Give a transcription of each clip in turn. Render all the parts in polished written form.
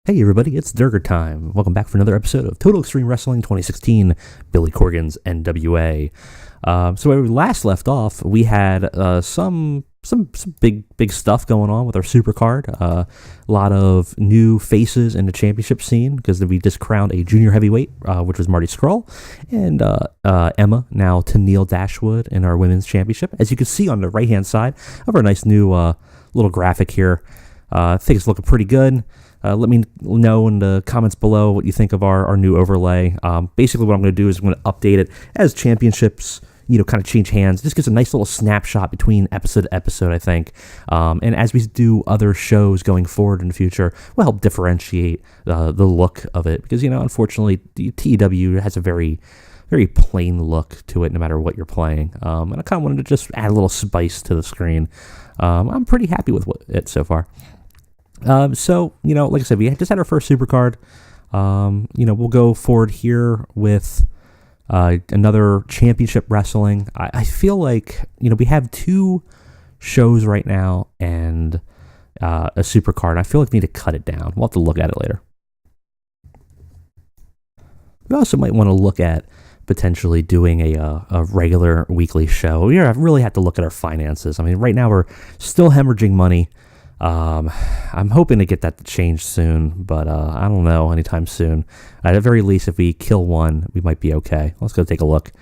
Hey everybody, it's Durger time. Welcome back for another episode of Total Extreme Wrestling 2016, Billy Corgan's NWA. So where we last left off, we had some big stuff going on with our Supercard. A lot of new faces in the championship scene because we just crowned a junior heavyweight, which was Marty Scurll, and Emma, now Tennille Dashwood in our women's championship. As you can see on the right-hand side of our nice new little graphic here, I think it's looking pretty good. Let me know in the comments below what you think of our new overlay. Basically, what I'm going to do is I'm going to update it as championships, kind of change hands. This gives a nice little snapshot between episode to episode, I think. And as we do other shows going forward in the future, we'll help differentiate the look of it. Because, unfortunately, the TEW has a very plain look to it no matter what you're playing. And I kind of wanted to just add a little spice to the screen. I'm pretty happy with it so far. So, like I said, we just had our first Supercard. We'll go forward here with another championship wrestling. I feel like, we have two shows right now and a Supercard. I feel like we need to cut it down. We'll have to look at it later. We also might want to look at potentially doing a regular weekly show. We really have to look at our finances. I mean, right now we're still hemorrhaging money. I'm hoping to get that to change soon, but I don't know anytime soon. At the very least, if we kill one, we might be okay. Let's go take a look.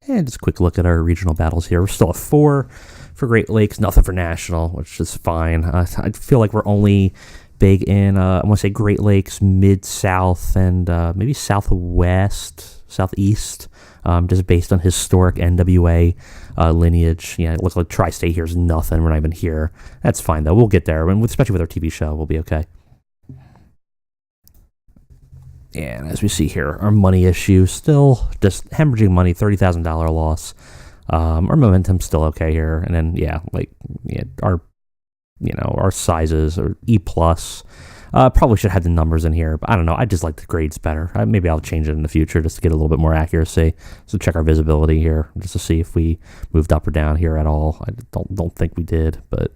And just a quick look at our regional battles here. We're still at 4 for Great Lakes, nothing for National, which is fine. I feel like we're only big in, I want to say Great Lakes, Mid-South, and maybe Southwest, Southeast, just based on historic NWA lineage. Yeah, it looks like Tri-State here is nothing. We're not even here. That's fine, though. We'll get there. And especially with our TV show, we'll be okay. And as we see here, our money issue, still just hemorrhaging money, $30,000 loss. Our momentum's still okay here. And then, our sizes are E+. Probably should have the numbers in here, but I don't know. I just like the grades better. Maybe I'll change it in the future just to get a little bit more accuracy. So check our visibility here just to see if we moved up or down here at all. I don't think we did, but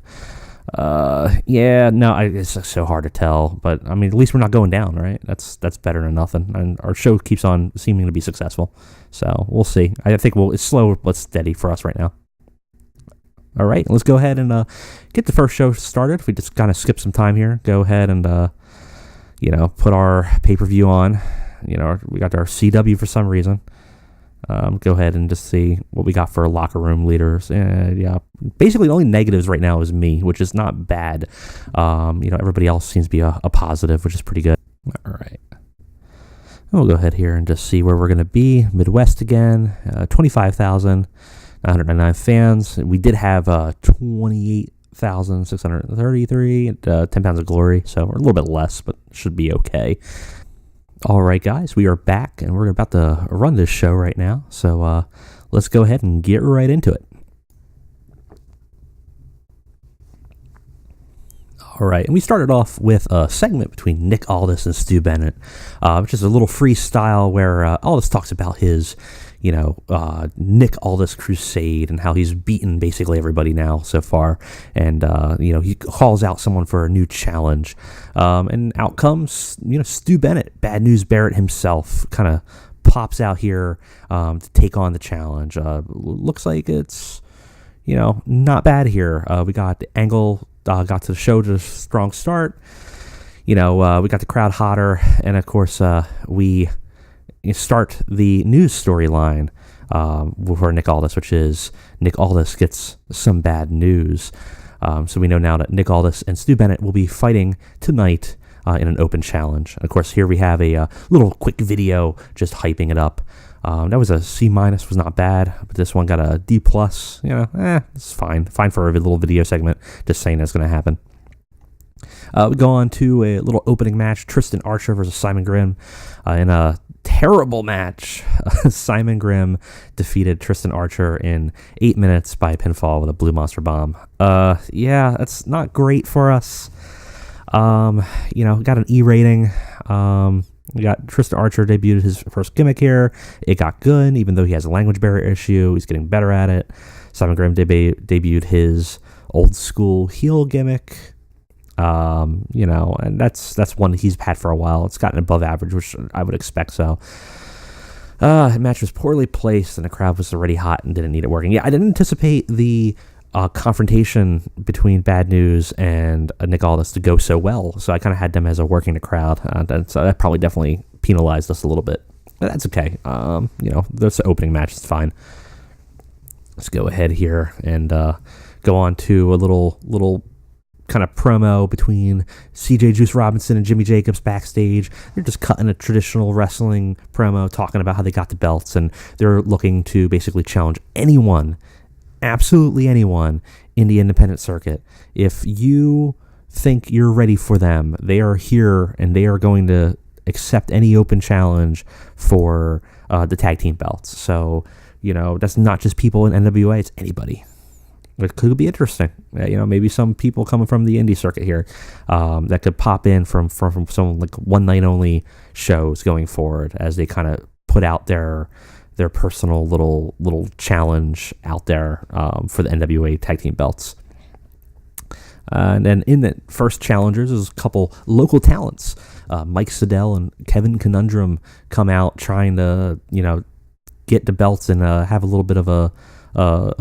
it's so hard to tell. But I mean, at least we're not going down, right? That's better than nothing. And our show keeps on seeming to be successful. So we'll see. I think it's slow but steady for us right now. All right, let's go ahead and get the first show started. We just kind of skip some time here. Go ahead and, put our pay-per-view on. We got our CW for some reason. Go ahead and just see what we got for locker room leaders. Basically the only negatives right now is me, which is not bad. Everybody else seems to be a positive, which is pretty good. All right. We'll go ahead here and just see where we're going to be. Midwest again, 25,000. 999 fans. We did have 28,633, 10 pounds of glory, so we're a little bit less, but should be okay. All right, guys, we are back, and we're about to run this show right now, so let's go ahead and get right into it. All right, and we started off with a segment between Nick Aldis and Stu Bennett, which is a little freestyle where Aldis talks about his Nick Aldis Crusade and how he's beaten basically everybody now so far. And, he calls out someone for a new challenge. And out comes, Stu Bennett, Bad News Barrett himself, kind of pops out here to take on the challenge. Looks like it's, not bad here. We got Angle, got to the show to a strong start. We got the crowd hotter. And, of course, we start the news storyline for Nick Aldis, which is Nick Aldis gets some bad news. So we know now that Nick Aldis and Stu Bennett will be fighting tonight in an open challenge. And of course, here we have a little quick video just hyping it up. That was a C-, was not bad, but this one got a D+. It's fine. Fine for a little video segment, just saying that's going to happen. We go on to a little opening match, Tristan Archer versus Simon Grimm in a terrible match. Simon Grimm defeated Tristan Archer in 8 minutes by pinfall with a Blue Monster Bomb. That's not great for us. Got an E rating. We got Tristan Archer debuted his first gimmick here. It got good, even though he has a language barrier issue. He's getting better at it. Simon Grimm debuted his old school heel gimmick. And that's one he's had for a while. It's gotten above average, which I would expect so. The match was poorly placed, and the crowd was already hot and didn't need it working. Yeah, I didn't anticipate the confrontation between Bad News and Nick Aldis to go so well, so I kind of had them as a working the crowd, so that probably definitely penalized us a little bit. But that's okay. That's the opening match. It's fine. Let's go ahead here and go on to a little kind of promo between CJ Juice Robinson and Jimmy Jacobs backstage. They're just cutting a traditional wrestling promo, talking about how they got the belts, and they're looking to basically challenge anyone, absolutely anyone, in the independent circuit. If you think you're ready for them, they are here, and they are going to accept any open challenge for the tag team belts. So, that's not just people in NWA, it's anybody. It could be interesting. Maybe some people coming from the indie circuit here that could pop in from some like one night only shows going forward as they kind of put out their personal little challenge out there for the NWA tag team belts. And then in the first challengers, there's a couple local talents. Mike Siddell and Kevin Conundrum come out trying to get the belts and have a little bit of a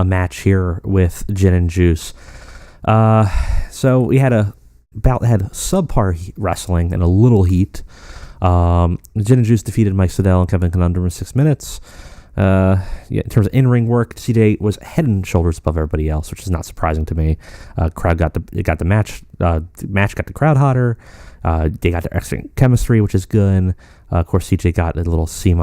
match here with Gin and Juice. So we had a bout that had subpar wrestling and a little heat. Gin and Juice defeated Mike Siddell and Kevin Conundrum in 6 minutes. In terms of in-ring work, CJ was head and shoulders above everybody else, which is not surprising to me. Crowd got the match. The match got the crowd hotter. They got their excellent chemistry, which is good. Of course, CJ got a little C-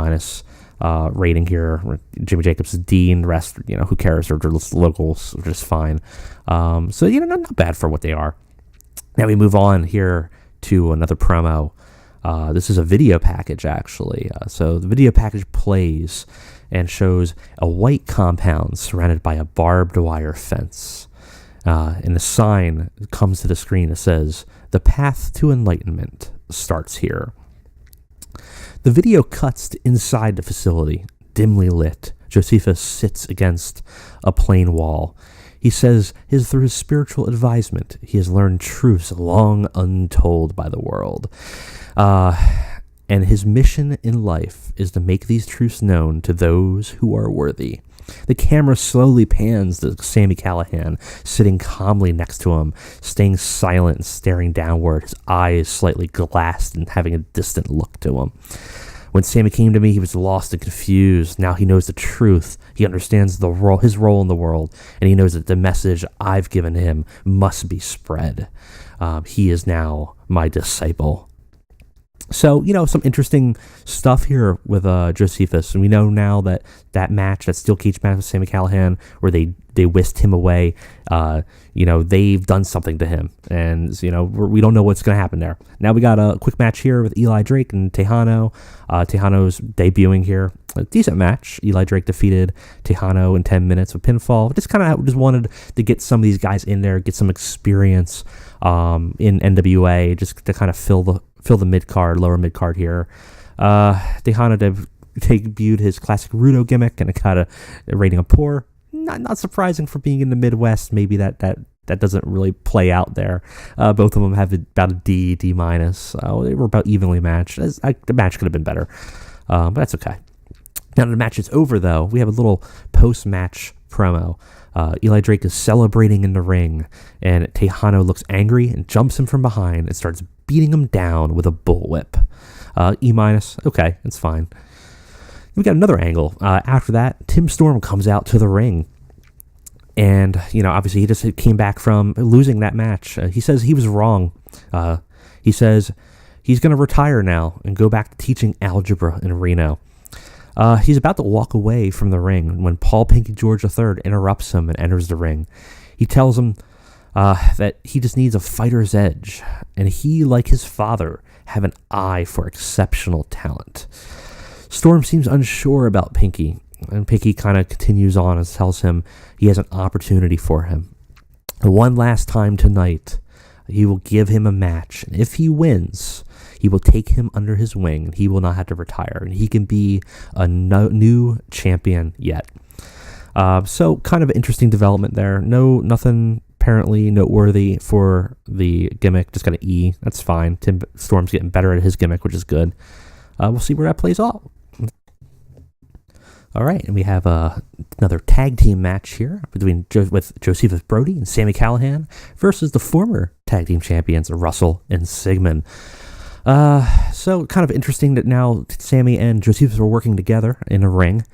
rating here. Jimmy Jacobs is D, and the rest, who cares? They're just locals, which is fine. So not bad for what they are. Now we move on here to another promo. This is a video package, actually. So the video package plays and shows a white compound surrounded by a barbed wire fence. And the sign comes to the screen that says, "The path to enlightenment starts here." The video cuts to inside the facility, dimly lit. Josephus sits against a plain wall. He says through his spiritual advisement, he has learned truths long untold by the world. And his mission in life is to make these truths known to those who are worthy. The camera slowly pans to Sami Callihan, sitting calmly next to him, staying silent and staring downward, his eyes slightly glassed and having a distant look to him. When Sami came to me, he was lost and confused. Now he knows the truth. He understands his role in the world, and he knows that the message I've given him must be spread. He is now my disciple. So, some interesting stuff here with Josephus. And we know now that match, that steel cage match with Sami Callihan, where they whisked him away, they've done something to him. And, we don't know what's going to happen there. Now we got a quick match here with Eli Drake and Tejano. Tejano's debuting here. A decent match. Eli Drake defeated Tejano in 10 minutes with pinfall. Just wanted to get some of these guys in there, get some experience in NWA, just to kind of fill the mid-card, lower mid-card here. Tejano debuted his classic Rudo gimmick and it got a rating of poor. Not surprising for being in the Midwest. Maybe that doesn't really play out there. Both of them have about a D-. They were about evenly matched. The match could have been better, but that's okay. Now the match is over, though. We have a little post-match promo. Eli Drake is celebrating in the ring, and Tejano looks angry and jumps him from behind and starts beating him down with a bullwhip. E-, okay, it's fine. We got another angle. After that, Tim Storm comes out to the ring. And, obviously he just came back from losing that match. He says he was wrong. He says he's going to retire now and go back to teaching algebra in Reno. He's about to walk away from the ring when Paul Pinky George III interrupts him and enters the ring. He tells him that he just needs a fighter's edge, and he, like his father, have an eye for exceptional talent. Storm seems unsure about Pinky, and Pinky kind of continues on and tells him he has an opportunity for him. One last time tonight, he will give him a match, and if he wins, he will take him under his wing, and he will not have to retire, and he can be a new champion yet. So kind of interesting development there. Nothing apparently noteworthy for the gimmick. Just got an E. That's fine. Tim Storm's getting better at his gimmick, which is good. We'll see where that plays out. All right, and we have another tag team match here with Josephus Brody and Sami Callihan versus the former tag team champions Russell and Sigmund. So kind of interesting that now Sami and Josephus were working together in a ring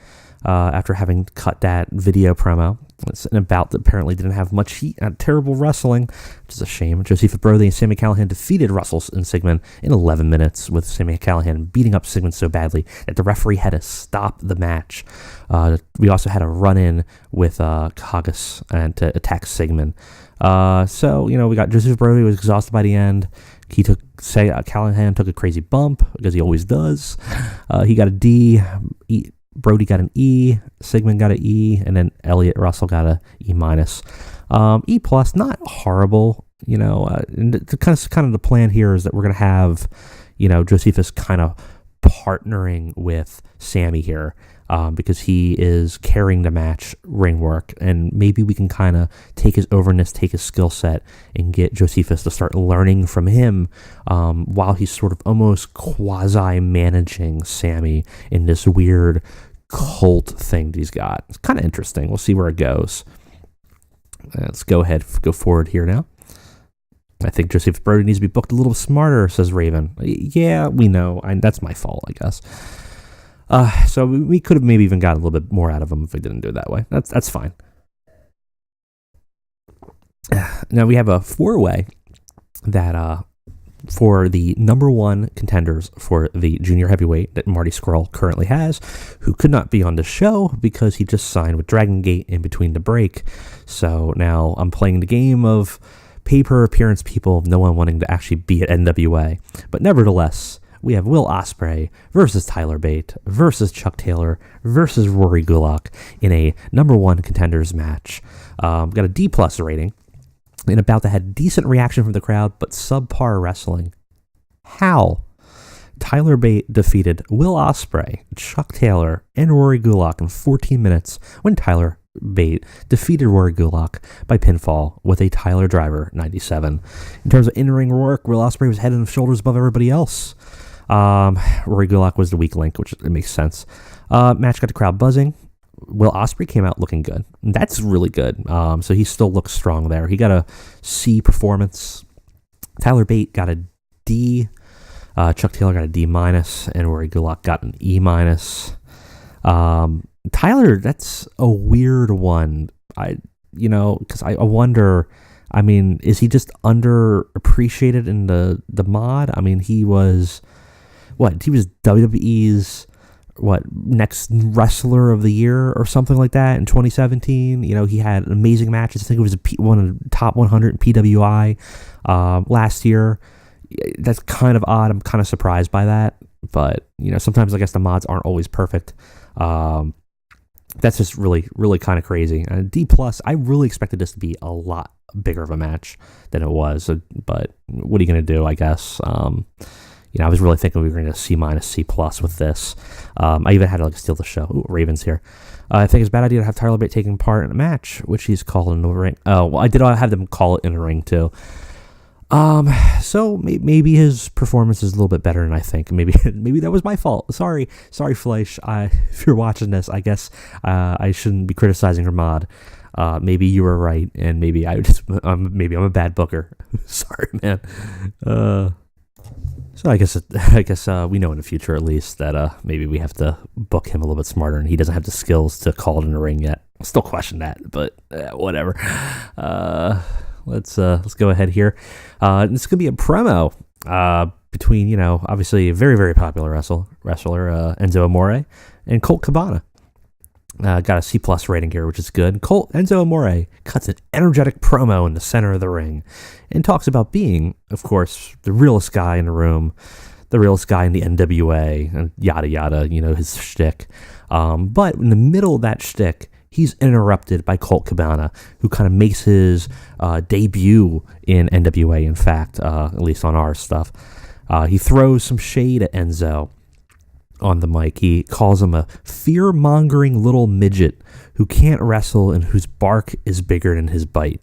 after having cut that video promo. It's an bout that apparently didn't have much heat, terrible wrestling, which is a shame. Josephus Brody and Sami Callihan defeated Russell and Sigmund in 11 minutes, with Sami Callihan beating up Sigmund so badly that the referee had to stop the match. We also had a run-in with Haggis and to attack Sigmund. So, we got Josephus Brody was exhausted by the end. Callihan took a crazy bump, because he always does. He got a D. Brody got an E, Sigmund got an E, and then Elliot Russell got a E minus. E plus, not horrible, and kind of the plan here is that we're going to have, Josephus kind of partnering with Sami here, because he is carrying the match ring work, and maybe we can kind of take his overness, take his skill set, and get Josephus to start learning from him, while he's sort of almost quasi-managing Sami in this weird cult thing that he's got. It's kind of interesting. We'll see where it goes. Let's go forward here now. I think Josephus Brody needs to be booked a little smarter, says Raven. Yeah, we know. That's my fault, I guess. So we could have maybe even got a little bit more out of him if we didn't do it that way. That's fine. Now we have a 4-way that for the number one contenders for the junior heavyweight that Marty Scurll currently has, who could not be on the show because he just signed with Dragon Gate in between the break. So now I'm playing the game of pay-per-appearance people, no one wanting to actually be at NWA. But nevertheless, we have Will Ospreay versus Tyler Bate versus Chuck Taylor versus Rory Gulak in a number one contenders match. Got a D plus rating. In a bout that had decent reaction from the crowd, but subpar wrestling. How? Tyler Bate defeated Will Ospreay, Chuck Taylor, and Rory Gulak in 14 minutes when Tyler Bate defeated Rory Gulak by pinfall with a Tyler Driver 97. In terms of in-ring work, Will Ospreay was head and shoulders above everybody else. Rory Gulak was the weak link, which it makes sense. Match got the crowd buzzing. Will Ospreay came out looking good. That's really good. So he still looks strong there. He got a C performance. Tyler Bate got a D. Chuck Taylor got a D minus, and Rory Gulak got an E minus. Tyler, that's a weird one. Because I wonder. I mean, is he just underappreciated in the mod? I mean, he was WWE's next wrestler of the year or something like that in 2017. He had amazing matches. I think it was one of the top 100 in PWI last year. That's kind of odd. I'm kind of surprised by that, but sometimes I guess the mods aren't always perfect. That's just really, really kind of crazy. D plus, I really expected this to be a lot bigger of a match than it was, but what are you going to do, I guess? I was really thinking we were going to C minus, C plus with this. I even had to steal the show. Ooh, Ravens here. I think it's a bad idea to have Tyler Bate taking part in a match, which he's called in the ring. Oh, well, I did have them call it in a ring too. So maybe his performance is a little bit better than I think. Maybe that was my fault. Sorry, Fleisch. If you're watching this, I guess I shouldn't be criticizing your mod. Maybe you were right, and maybe I'm a bad booker. Sorry, man. So I guess we know in the future at least that maybe we have to book him a little bit smarter, and he doesn't have the skills to call it in the ring yet. I'll still question that, but whatever. Let's go ahead here. This could be a promo between obviously a very, very popular wrestler Enzo Amore and Colt Cabana. Got a C plus rating here, which is good. Enzo Amore cuts an energetic promo in the center of the ring and talks about being, of course, the realest guy in the room, the realest guy in the NWA, and yada yada, his shtick. But in the middle of that shtick, he's interrupted by Colt Cabana, who kind of makes his debut in NWA, in fact, at least on our stuff. He throws some shade at Enzo on the mic. He calls him a fear-mongering little midget who can't wrestle and whose bark is bigger than his bite.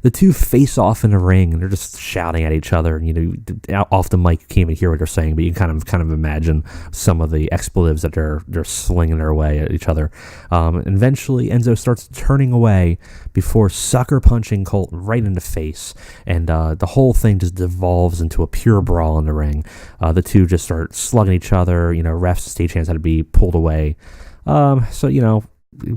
The two face off in the ring, and they're just shouting at each other. And, off the mic, you can't even hear what they're saying, but you can kind of imagine some of the expletives that they're slinging their way at each other. And eventually, Enzo starts turning away before sucker punching Colt right in the face, and the whole thing just devolves into a pure brawl in the ring. The two just start slugging each other. Refs and stagehands had to be pulled away. So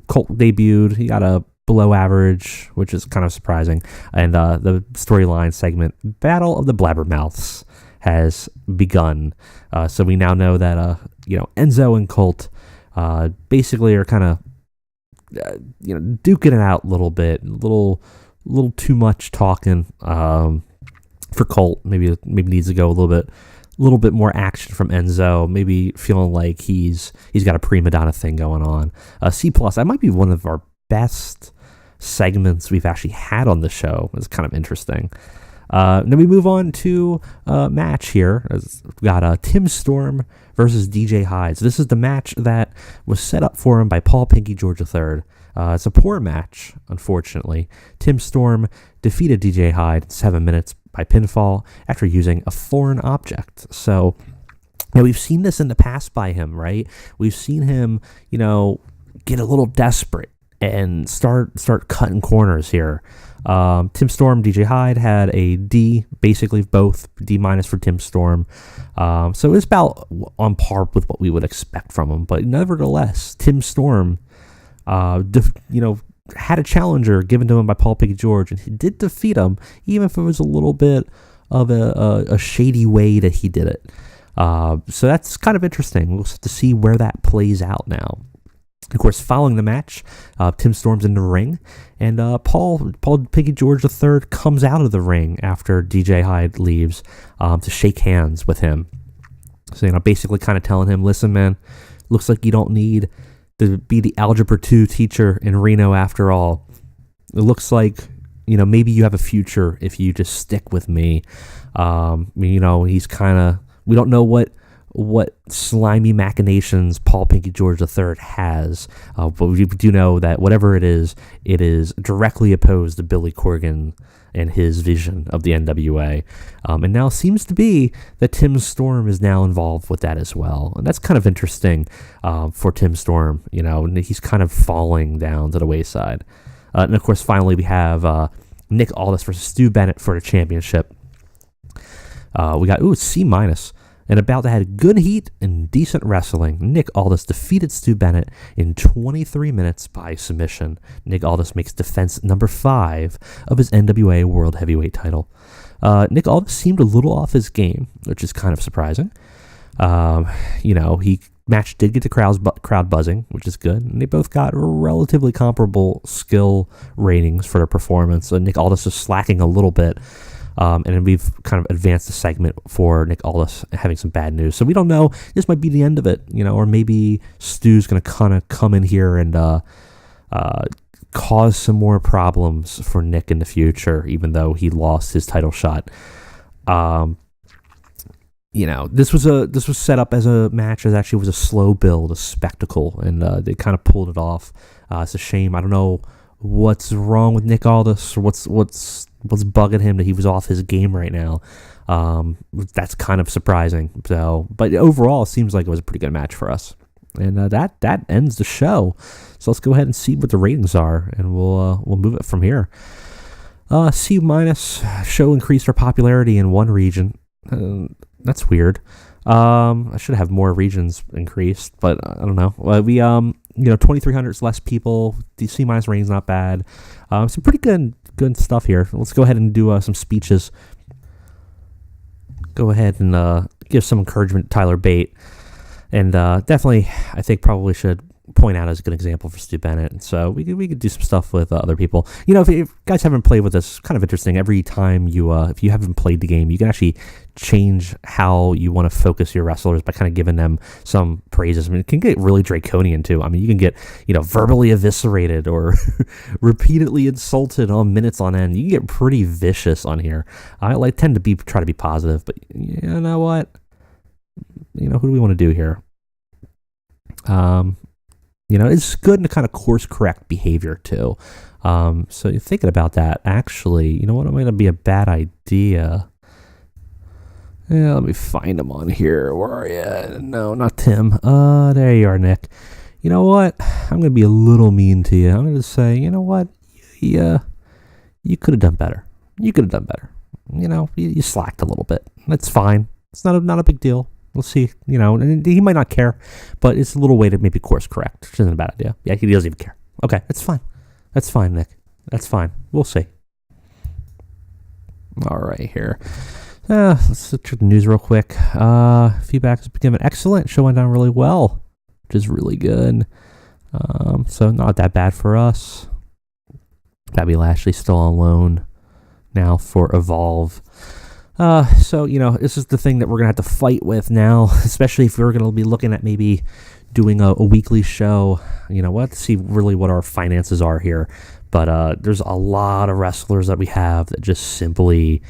Colt debuted. He got a below average, which is kind of surprising. And the storyline segment, Battle of the Blabbermouths, has begun. So we now know that Enzo and Colt basically are kind of duking it out a little bit, a little too much talking for Colt. Maybe needs to go a little bit more action from Enzo, maybe feeling like he's got a prima donna thing going on. C+, that might be one of our best segments we've actually had on the show. It's kind of interesting. Then we move on to a match here. We've got Tim Storm versus DJ Hyde. So this is the match that was set up for him by Paul Pinky George III. It's a poor match, unfortunately. Tim Storm defeated DJ Hyde in 7 minutes by pinfall after using a foreign object. So we've seen this in the past by him, right? We've seen him, get a little desperate and start cutting corners here. Tim Storm, DJ Hyde had a D, basically both D- for Tim Storm. So it's about on par with what we would expect from him. But nevertheless, Tim Storm, had a challenger given to him by Paul Pinky George, and he did defeat him, even if it was a little bit of a shady way that he did it. So that's kind of interesting. We'll have to see where that plays out now. Of course, following the match, Tim Storm's in the ring, and Paul Pinky George III comes out of the ring after DJ Hyde leaves to shake hands with him. So, basically kind of telling him, listen, man, looks like you don't need to be the Algebra 2 teacher in Reno after all. It looks like, maybe you have a future if you just stick with me. He's kind of, we don't know what slimy machinations Paul Pinky George III has, but we do know that whatever it is directly opposed to Billy Corgan and his vision of the NWA. And now seems to be that Tim Storm is now involved with that as well. And that's kind of interesting for Tim Storm. He's kind of falling down to the wayside. And of course, finally, we have Nick Aldis versus Stu Bennett for the championship. We got, C-. And about to have good heat and decent wrestling, Nick Aldis defeated Stu Bennett in 23 minutes by submission. Nick Aldis makes defense number 5 of his NWA World Heavyweight title. Nick Aldis seemed a little off his game, which is kind of surprising. Match did get the crowd buzzing, which is good. And they both got relatively comparable skill ratings for their performance. So Nick Aldis is slacking a little bit. And then we've kind of advanced the segment for Nick Aldis having some bad news. So we don't know. This might be the end of it, or maybe Stu's going to kind of come in here and cause some more problems for Nick in the future, even though he lost his title shot. This was set up as a match that actually was a slow build, a spectacle, and they kind of pulled it off. It's a shame. I don't know what's wrong with Nick Aldis or what's bugging him that he was off his game right now. That's kind of surprising. So, but overall, it seems like it was a pretty good match for us. And that ends the show. So let's go ahead and see what the ratings are, and we'll move it from here. C- show increased our popularity in one region. That's weird. I should have more regions increased, but I don't know. We 2,300 is less people. The C- rating's not bad. Some pretty good stuff here. Let's go ahead and do some speeches. Go ahead and give some encouragement to Tyler Bate. And definitely, I think probably should point out as a good example for Stu Bennett. So we could do some stuff with other people. If you guys haven't played with this, it's kind of interesting. Every time if you haven't played the game, you can actually change how you want to focus your wrestlers by kind of giving them some praises. I mean, it can get really draconian too. I mean, you can get, verbally eviscerated or repeatedly insulted on minutes on end. You can get pretty vicious on here. I tend to try to be positive, but you know what? Who do we want to do here? It's good to kind of course correct behavior too. So you're thinking about that. Actually, you know what? It might not be a bad idea. Yeah, let me find him on here. Where are you? No, not Tim. There you are, Nick. You know what? I'm going to be a little mean to you. I'm going to say, you know what? Yeah, you could have done better. You slacked a little bit. That's fine. It's not a big deal. We'll see. And he might not care, but it's a little way to maybe course correct, which isn't a bad idea. Yeah, he doesn't even care. Okay, that's fine. That's fine, Nick. That's fine. We'll see. All right, here. Let's check the news real quick. Feedback has been given excellent. Show went down really well, which is really good. So not that bad for us. Bobby Lashley's still on loan now for Evolve. So this is the thing that we're gonna have to fight with now, especially if we're gonna be looking at maybe doing a weekly show. We'll have to see really what our finances are here. But there's a lot of wrestlers that we have that just simply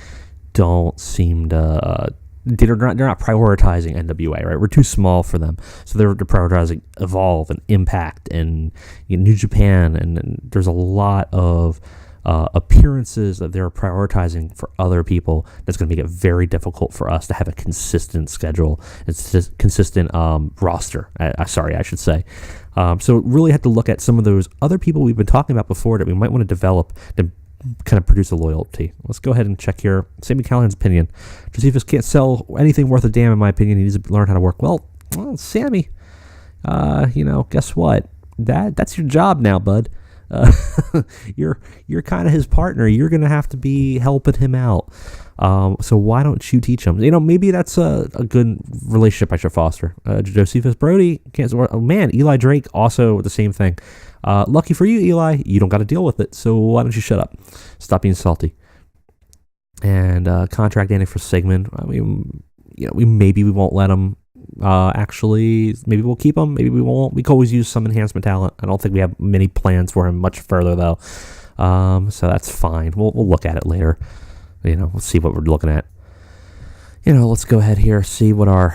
don't seem to they're not prioritizing NWA, right? We're too small for them, so they're prioritizing Evolve and Impact and New Japan, and there's a lot of appearances that they're prioritizing for other people. That's going to make it very difficult for us to have a consistent schedule. It's just consistent roster. I should say. So really had to look at some of those other people we've been talking about before that we might want to develop to kind of produce a loyalty. Let's go ahead and check here. Sammy Callahan's opinion. Josephus can't sell anything worth a damn, in my opinion. He needs to learn how to work. Well, Sammy, guess what? That's your job now, bud. You're kind of his partner. You're gonna have to be helping him out. So why don't you teach him? Maybe that's a good relationship I should foster. Josephus Brody can't. Oh man, Eli Drake also the same thing. Lucky for you, Eli, you don't got to deal with it. So why don't you shut up? Stop being salty. And contract ending for Sigmund. I mean, we won't let him. Actually, maybe we'll keep him. Maybe we won't. We can always use some enhancement talent. I don't think we have many plans for him much further though. So that's fine. We'll look at it later. We'll see what we're looking at. Let's go ahead here, see what our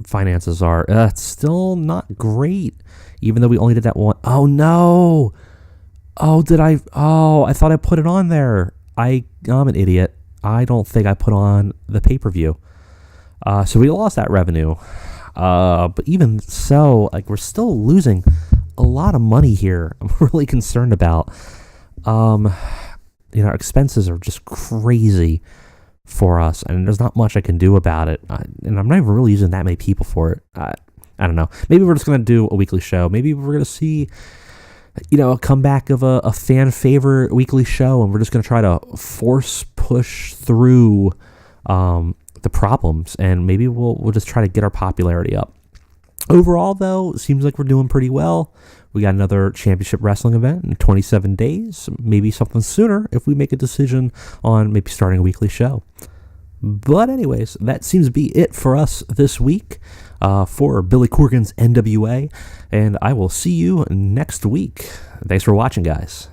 finances are. It's still not great, even though we only did that one. Oh no! I thought I put it on there. I'm an idiot. I don't think I put on the pay-per-view. So we lost that revenue. But even so, we're still losing a lot of money here. I'm really concerned about. Our expenses are just crazy for us, and there's not much I can do about it. And I'm not even really using that many people for it. I don't know. Maybe we're just going to do a weekly show. Maybe we're going to see, a comeback of a fan favorite weekly show, and we're just going to try to force push through the problems, and maybe we'll just try to get our popularity up. Overall, though, it seems like we're doing pretty well. We got another championship wrestling event in 27 days, maybe something sooner if we make a decision on maybe starting a weekly show. But anyways, that seems to be it for us this week for Billy Corgan's NWA, and I will see you next week. Thanks for watching, guys.